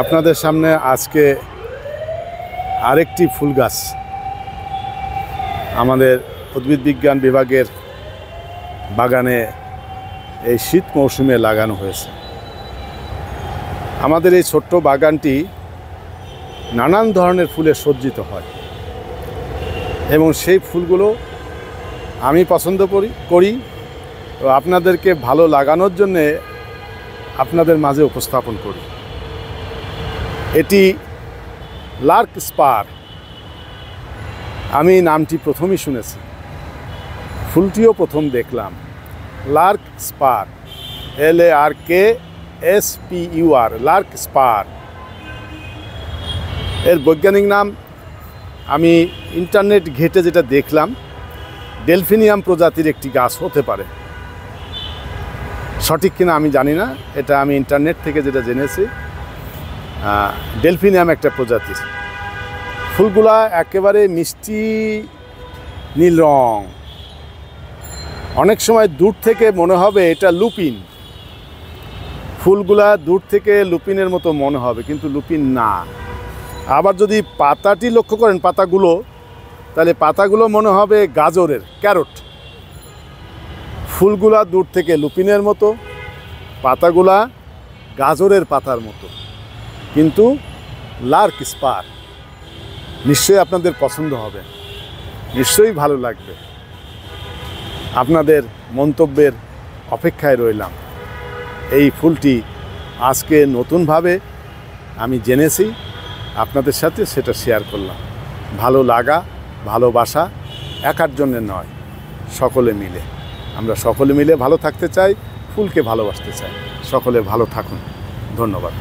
আপনাদের সামনে আজকে আরেকটি ফুল গাছ আমাদের উদ্ভিদ বিজ্ঞান বিভাগের বাগানে এই শীত মৌসুমে লাগানো হয়েছে। আমাদের এই ছোট্ট বাগানটি নানান ধরনের ফুলে সজ্জিত হয় এবং সেই ফুলগুলো আমি পছন্দ করি তো আপনাদেরকে ভালো লাগানোর জন্যে আপনাদের মাঝে উপস্থাপন করি। এটি লার্ক স্পার। আমি নামটি প্রথমই শুনেছি, ফুলটিও প্রথম দেখলাম। Lark spare, LARKSPUR, Lark spare. এর বৈজ্ঞানিক নাম আমি ইন্টারনেট ঘেঁটে যেটা দেখলাম, ডেলফিনিয়াম প্রজাতির একটি গাছ হতে পারে। সঠিক কিনা আমি জানি না, এটা আমি ইন্টারনেট থেকে যেটা জেনেছি ডেলফিনিয়াম একটা প্রজাতির। ফুলগুলা একেবারে মিষ্টি নীল রং। অনেক সময় দূর থেকে মনে হবে এটা লুপিন। ফুলগুলা দূর থেকে লুপিনের মতো মনে হবে, কিন্তু লুপিন না। আবার যদি পাতাটি লক্ষ্য করেন পাতাগুলো, তাহলে পাতাগুলো মনে হবে গাজরের, ক্যারট। ফুলগুলা দূর থেকে লুপিনের মতো, পাতাগুলা গাজরের পাতার মতো, কিন্তু লার্ক স্পার। নিশ্চয়ই আপনাদের পছন্দ হবে, নিশ্চয়ই ভালো লাগবে। আপনাদের মন্তব্যের অপেক্ষায় রইলাম। এই ফুলটি আজকে নতুনভাবে আমি জেনেছি, আপনাদের সাথে সেটা শেয়ার করলাম। ভালো লাগা, ভালোবাসা একার জন্যে নয়, সকলে মিলে। আমরা সকলে মিলে ভালো থাকতে চাই, ফুলকে ভালোবাসতে চাই। সকলে ভালো থাকুন। ধন্যবাদ।